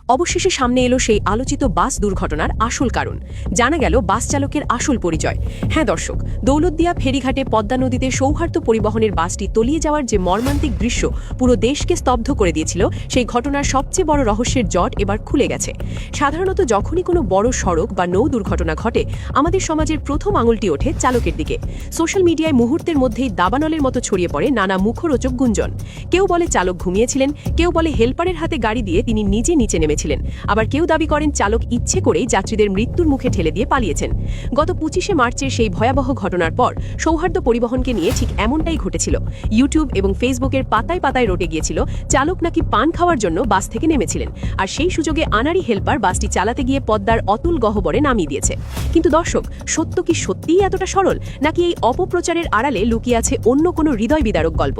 অবশেষে সামনে এলো সেই আলোচিত বাস দুর্ঘটনার আসল কারণ। জানা গেল বাস চালকের আসল পরিচয়। হ্যাঁ দর্শক, দৌলতদিয়া ফেরিঘাটে পদ্মা নদীতে সৌহার্দ্য পরিবহনের বাসটি তলিয়ে যাওয়ার যে মর্মান্তিক দৃশ্য পুরো দেশকে স্তব্ধ করে দিয়েছিল, সেই ঘটনার সবচেয়ে বড় রহস্যের জট এবার খুলে গেছে। সাধারণত যখনই কোনো বড় সড়ক বা নৌ দুর্ঘটনা ঘটে, আমাদের সমাজের প্রথম আঙুলটি ওঠে চালকের দিকে। সোশ্যাল মিডিয়ায় মুহূর্তের মধ্যেই দাবানলের মতো ছড়িয়ে পড়ে নানা মুখরোচক গুঞ্জন। কেউ বলে চালক ঘুমিয়েছিলেন, কেউ বলে হেলপারের হাতে গাড়ি দিয়ে তিনি নিজে নিচে নেমেছিলেন, আবার কেউ দাবি করেন চালক ইচ্ছে করেই যাত্রীদের মৃত্যুর মুখে ঠেলে দিয়ে পালিয়েছেন। গত 25শে মার্চের সেই ভয়াবহ ঘটনার পর সৌহার্দ্য পরিবহনকে নিয়ে ঠিক এমনটাই ঘটেছিল। ইউটিউব এবং ফেসবুকের পাতায় পাতায় রটে গিয়েছিল চালক নাকি পান খাওয়ার জন্য বাস থেকে নেমেছিলেন, আর সেই সুযোগে আনারি হেলপার বাসটি চালাতে গিয়ে পদ্মার অতুল গহ্বরে নামিয়ে দিয়েছে। কিন্তু দর্শক, সত্য কি সত্যিই এতটা সরল, নাকি এই অপপ্রচারের আড়ালে লুকিয়ে আছে অন্য কোনো হৃদয় বিদারক গল্প?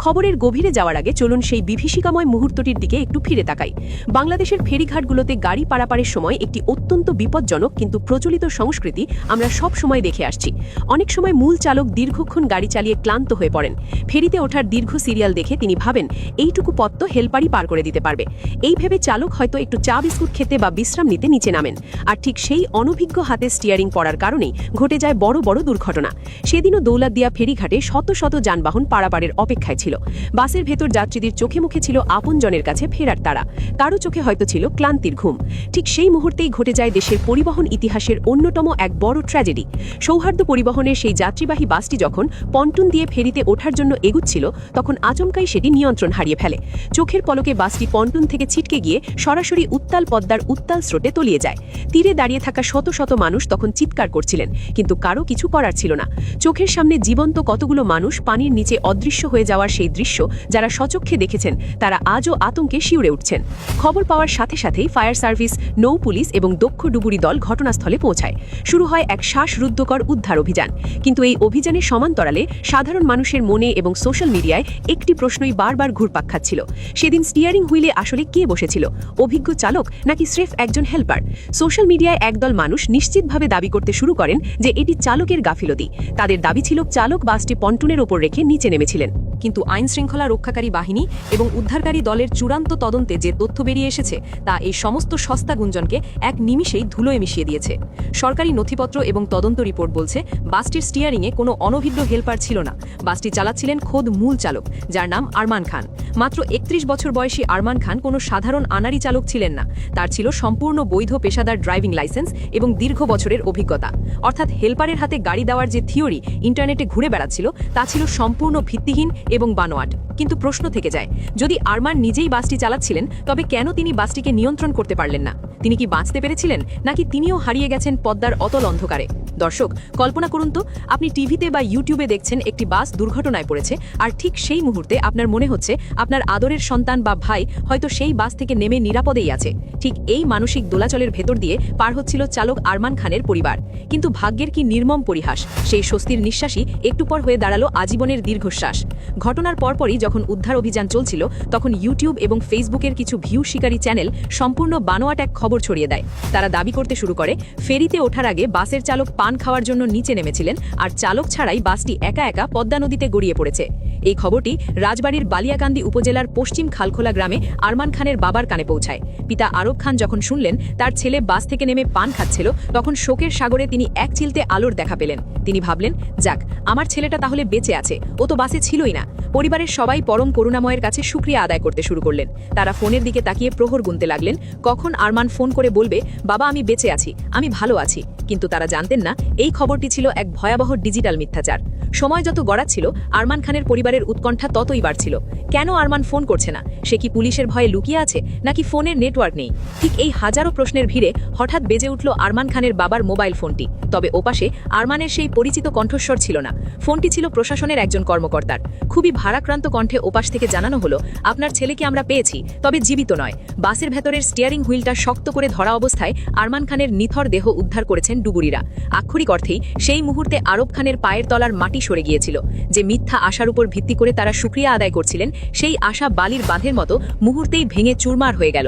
খবরের গভীরে যাওয়ার আগে চলুন সেই বিভীষিকাময় মুহূর্তটির দিকে একটু ফিরে তাকাই। বাংলাদেশের ফেরিঘাটগুলোতে গাড়ি পারাপারের সময় একটি অত্যন্ত বিপজ্জনক কিন্তু প্রচলিত সংস্কৃতি আমরা সব সময় দেখে আসছি। অনেক সময় মূল চালক দীর্ঘক্ষণ গাড়ি চালিয়ে ক্লান্ত হয়ে পড়েন। ফেরিতে ওঠার দীর্ঘ সিরিয়াল দেখে তিনি ভাবেন এইটুকু পথ তো হেলপারই পার করে দিতে পারবে। এই ভেবে চালক হয়তো একটু চা বিস্কুট খেতে বা বিশ্রাম নিতে নিচে নামেন, আর ঠিক সেই অনভিজ্ঞ হাতে স্টিয়ারিং পড়ার কারণেই ঘটে যায় বড় বড় দুর্ঘটনা। সেদিনও দৌলতদিয়া ফেরিঘাটে শত শত যানবাহন পারাপারের অপেক্ষায় ছিল। বাসের ভেতর যাত্রীদের চোখে মুখে ছিল আপনজনের কাছে ফেরার তাড়া, কারো চোখে হয়তো ছিল ক্লান্তির ঘুম। ঠিক সেই মুহূর্তেই ঘটে যায় দেশের পরিবহন ইতিহাসের অন্যতম এক বড় ট্র্যাজেডি। সৌহার্দ্য পরিবহনের সেই যাত্রীবাহী বাসটি যখন পন্টুন দিয়ে ফেরিতে ওঠার জন্য এগুচ্ছিল, তখন আচমকাই সেটি নিয়ন্ত্রণ হারিয়ে ফেলে। চোখের পলকে বাসটি পন্টুন থেকে ছিটকে গিয়ে সরাসরি উত্তাল পদ্মার উত্তাল স্রোতে তলিয়ে যায়। তীরে দাঁড়িয়ে থাকা শত শত মানুষ তখন চিৎকার করছিলেন, কিন্তু কারো কিছু করার ছিল না। চোখের সামনে জীবন্ত কতগুলো মানুষ পানির নিচে অদৃশ্য হয়ে যাওয়ার সেই দৃশ্য যারা সচক্ষে দেখেছেন, তারা আজও আতঙ্কে শিউরে উঠছেন। খবর পাওয়ার সাথে সাথেই ফায়ার সার্ভিস, নৌ পুলিশ এবং দক্ষ ডুবুরি দল ঘটনাস্থলে পৌঁছায়। শুরু হয় এক শ্বাসরুদ্ধকর উদ্ধার অভিযান। কিন্তু এই অভিযানের সমান্তরালে সাধারণ মানুষের মনে এবং সোশ্যাল মিডিয়ায় একটি প্রশ্নই বারবার ঘুরপাক খাচ্ছিল। সেদিন স্টিয়ারিং হুইলে আসলে কে বসেছিল? অভিজ্ঞ চালক নাকি স্রেফ একজন হেলপার? সোশ্যাল মিডিয়ায় একদল মানুষ নিশ্চিতভাবে দাবি করতে শুরু করেন যে এটি চালকের গাফিলতি। তাদের দাবি ছিল চালক বাসটি পন্টুনের ওপর রেখে নিচে নেমেছিলেন। কিন্তু আইনশৃঙ্খলা রক্ষাকারী বাহিনী এবং উদ্ধারকারী দলের চূড়ান্ত তদন্তে যে তথ্য বেরিয়ে এসেছে, তা এই সমস্ত সস্তা গুঞ্জনকে এক নিমিষেই ধুলোয় মিশিয়ে দিয়েছে। সরকারি নথিপত্র এবং তদন্ত রিপোর্ট বলছে বাসটির স্টিয়ারিংয়ে কোনো অনভিজ্ঞ হেলপার ছিল না। বাসটি চালাচ্ছিলেন খোদ মূল চালক, যার নাম আরমান খান। মাত্র 31 বছর বয়সী আরমান খান কোনো সাধারণ আনারি চালক ছিলেন না। তার ছিল সম্পূর্ণ বৈধ পেশাদার ড্রাইভিং লাইসেন্স এবং দীর্ঘ বছরের অভিজ্ঞতা। অর্থাৎ হেলপারের হাতে গাড়ি দেওয়ার যে থিওরি ইন্টারনেটে ঘুরে বেড়াচ্ছিল, তা ছিল সম্পূর্ণ ভিত্তিহীন এবং বানোয়াট। কিন্তু প্রশ্ন থেকে যায়, যদি আরমান নিজেই বাসটি চালাচ্ছিলেন, তবে কেন তিনি বাসটিকে নিয়ন্ত্রণ করতে পারলেন না? তিনি কি বাঁচতে পেরেছিলেন, নাকি তিনিও হারিয়ে গেছেন পদ্মার অতল অন্ধকারে? দর্শক, কল্পনা করুন তো, আপনি টিভিতে বা ইউটিউবে দেখছেন একটি বাস দুর্ঘটনায় পড়েছে, আর ঠিক সেই মুহূর্তে আপনার মনে হচ্ছে আপনার আদরের সন্তান বা ভাই হয়তো সেই বাস থেকে নেমে নিরাপদেই আছে। ঠিক এই মানসিক দোলাচলের ভেতর দিয়ে পার হচ্ছিল চালক আরমান খানের পরিবার। কিন্তু ভাগ্যের কি নির্মম পরিহাস, সেই স্বস্তির নিঃশ্বাসই একটু পর হয়ে দাঁড়ালো আজীবনের দীর্ঘশ্বাস। ঘটনার পরপরই যখন উদ্ধার অভিযান চলছিল, তখন ইউটিউব এবং ফেসবুকের কিছু ভিউ শিকারী চ্যানেল সম্পূর্ণ বানোয়াট এক খবর ছড়িয়ে দেয়। তারা দাবি করতে শুরু করে ফেরিতে ওঠার আগে বাসের চালক পান খাওয়ার জন্য নিচে নেমেছিলেন, আর চালক ছাড়াই বাসটি একা একা পদ্মা নদীতে গড়িয়ে পড়েছে। এই খবরটি রাজবাড়ির বালিয়াকান্দি উপজেলার পশ্চিম খালখোলা গ্রামে আরমান খানের বাবার কানে পৌঁছায়। পিতা আরব খান যখন শুনলেন তার ছেলে বাস থেকে নেমে পান খাচ্ছিল, তখন শোকের সাগরে তিনি এক চিলতে আলোর দেখা পেলেন। তিনি ভাবলেন, যাক, আমার ছেলেটা তাহলে বেঁচে আছে, ও তো বাসে ছিলই না। পরিবারের সবাই পরম করুণাময়ের কাছে শুকরিয়া আদায় করতে শুরু করলেন। তারা ফোনের দিকে তাকিয়ে প্রহর গুনতে লাগলেন, কখন আরমান ফোন করে বলবে, বাবা আমি বেঁচে আছি, আমি ভালো আছি। কিন্তু তারা জানতেন না, এই খবরটি ছিল এক ভয়াবহ ডিজিটাল মিথ্যাচার। সময় যত গড়াচ্ছিল, আরমান খানের পরিবারের উৎকণ্ঠা ততই বাড়ছিল। কেন আরমান ফোন করছে না? সে কি পুলিশের ভয়ে লুকিয়ে আছে, নাকি ফোনের নেটওয়ার্ক নেই? ঠিক এই হাজারো প্রশ্নের ভিড়ে হঠাৎ বেজে উঠল আরমান খানের বাবার মোবাইল ফোনটি। তবে ওপাশে আরমানের সেই পরিচিত কণ্ঠস্বর ছিল না। ফোনটি ছিল প্রশাসনের একজন কর্মকর্তার। খুবই ভারাক্রান্ত কণ্ঠে ওপাশ থেকে জানানো হলো, আপনার ছেলেকে আমরা পেয়েছি, তবে জীবিত নয়। বাসের ভেতরের স্টিয়ারিং হুইলটা শক্ত করে ধরা অবস্থায় আরমান খানের নিথর দেহ উদ্ধার করেছেন ডুবুরিরা। আক্ষরিক অর্থেই সেই মুহূর্তে আরব খানের পায়ের তলার মাটি সরে গিয়েছিল। যে মিথ্যা আশার উপর ভিত্তি করে তারা শুকরিয়া আদায় করছিলেন, সেই আশা বালির বাঁধের মতো মুহূর্তেই ভেঙে চুরমার হয়ে গেল।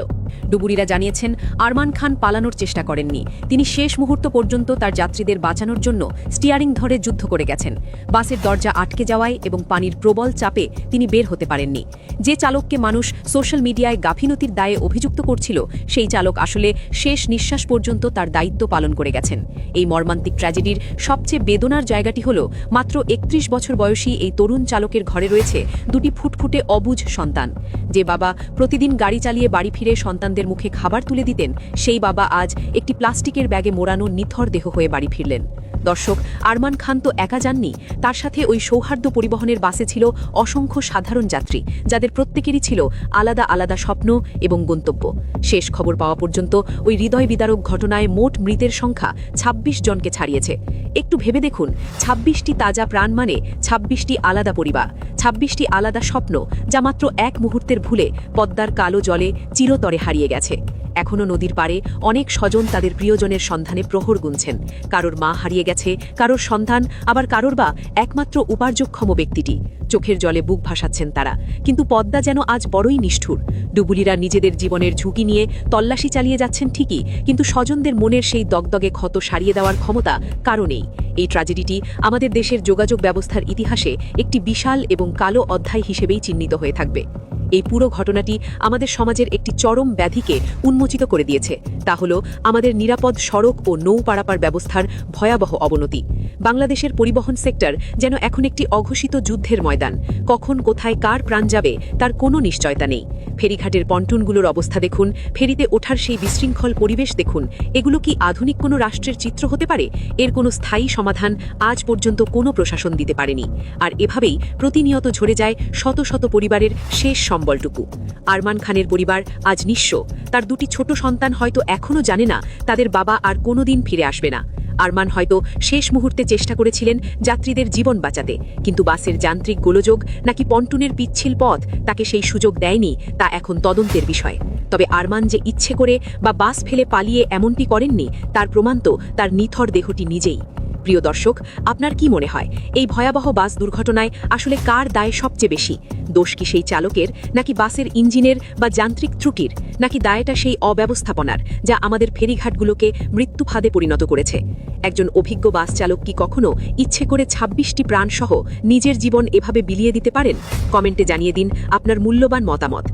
ডুবুরিরা জানিয়েছেন, আরমান খান পালানোর চেষ্টা করেননি। তিনি শেষ মুহূর্ত পর্যন্ত তার যাত্রীদের বাঁচানোর জন্য স্টিয়ারিং ধরে যুদ্ধ করে গেছেন। বাসের দরজা আটকে যাওয়ায় এবং পানির প্রবল চাপে তিনি বের হতে পারেননি। যে চালককে মানুষ সোশ্যাল মিডিয়ায় গাফিলতির দায়ে অভিযুক্ত করছিল, সেই চালক আসলে শেষ নিঃশ্বাস পর্যন্ত তার দায়িত্ব পালন করে গেছেন। এই মর্মান্তিক ট্র্যাজেডির সবচেয়ে বেদনার জায়গাটি হল, মাত্র ৩১ বছর বয়সী এই তরুণ চালকের ঘরে রয়েছে দুটি ফুটফুটে অবুঝ সন্তান। যে বাবা প্রতিদিন গাড়ি চালিয়ে বাড়ি ফিরে সন্তানদের মুখে খাবার তুলে দিতেন, সেই বাবা আজ একটি প্লাস্টিকের ব্যাগে মোড়ানো নিথর দেহ হয়ে বাড়ি ফিরলেন। দর্শক, আরমান খান তো একা যাননি, তার সাথে ওই সৌহার্দ্য পরিবহনের বাসে ছিল অসংখ্য সাধারণ যাত্রী, যাদের প্রত্যেকেরই ছিল আলাদা আলাদা স্বপ্ন এবং গন্তব্য। শেষ খবর পাওয়া পর্যন্ত ওই হৃদয় বিদারক ঘটনায় মোট মৃতের সংখ্যা ২৬ জনকে ছাড়িয়েছে। একটু ভেবে দেখুন, ২৬টি তাজা প্রাণ মানে ২৬টি আলাদা পরিবার, ২৬টি আলাদা স্বপ্ন, যা মাত্র এক মুহূর্তের ভুলে পদ্মার কালো জলে চিরতরে হারিয়ে গেছে। এখনও নদীর পাড়ে অনেক স্বজন তাদের প্রিয়জনের সন্ধানে প্রহর গুনছেন। কারোর মা হারিয়ে গেছে, কারোর সন্তান, আবার কারোর বা একমাত্র উপার্জক্ষম ব্যক্তিটি। চোখের জলে বুক ভাসাচ্ছেন তারা। কিন্তু পদ্মা যেন আজ বড়ই নিষ্ঠুর। ডুবুরিরা নিজেদের জীবনের ঝুঁকি নিয়ে তল্লাশি চালিয়ে যাচ্ছেন ঠিকই, কিন্তু স্বজনদের মনের সেই দগদগে ক্ষত সারিয়ে দেওয়ার ক্ষমতা কারও নেই। এই ট্র্যাজেডিটি আমাদের দেশের যোগাযোগ ব্যবস্থার ইতিহাসে একটি বিশাল এবং কালো অধ্যায় হিসেবেই চিহ্নিত হয়ে থাকবে। এই পুরো ঘটনাটি আমাদের সমাজের একটি চরম ব্যাধিকে উন্মোচিত করে দিয়েছে। তা হল আমাদের নিরাপদ সড়ক ও নৌ পারাপার ব্যবস্থার ভয়াবহ অবনতি। বাংলাদেশের পরিবহন সেক্টর যেন এখন একটি অঘোষিত যুদ্ধের ময়দান। কখন কোথায় কার প্রাণ যাবে তার কোনো নিশ্চয়তা নেই। ফেরিঘাটের পন্টুনগুলোর অবস্থা দেখুন, ফেরিতে ওঠার সেই বিশৃঙ্খল পরিবেশ দেখুন। এগুলো কি আধুনিক কোনো রাষ্ট্রের চিত্র হতে পারে? এর কোনো স্থায়ী সমাধান আজ পর্যন্ত কোনো প্রশাসন দিতে পারেনি। আর এভাবেই প্রতিনিয়ত ঝরে যায় শত শত পরিবারের শেষ সম্বলটুকু। আরমান খানের পরিবার আজ নিঃস্ব। তার দুটি ছোট সন্তান হয়তো এখনও জানে না তাদের বাবা আর কোনোদিন ফিরে আসবে না। আরমান হয়তো শেষ মুহূর্তে চেষ্টা করেছিলেন যাত্রীদের জীবন বাঁচাতে, কিন্তু বাসের যান্ত্রিক গোলযোগ নাকি পন্টুনের পিচ্ছিল পথ তাকে সেই সুযোগ দেয়নি, তা এখন তদন্তের বিষয়। তবে আরমান যে ইচ্ছে করে বা বাস ফেলে পালিয়ে এমনটি করেননি, তার প্রমাণ তো তার নিথর দেহটি নিজেই। প্রিয় দর্শক, আপনার কি মনে হয় এই ভয়াবহ বাস দুর্ঘটনায় আসলে কার দায় সবচেয়ে বেশি? দোষ কি সেই চালকের, নাকি বাসের ইঞ্জিনের বা যান্ত্রিক ত্রুটির, নাকি দায়টা সেই অব্যবস্থাপনার যা আমাদের ফেরিঘাটগুলোকে মৃত্যুফাদে পরিণত করেছে? একজন অভিজ্ঞ বাস চালক কি কখনো ইচ্ছে করে ২৬টি প্রাণসহ নিজের জীবন এভাবে বিলিয়ে দিতে পারেন? কমেন্টে জানিয়ে দিন আপনার মূল্যবান মতামত।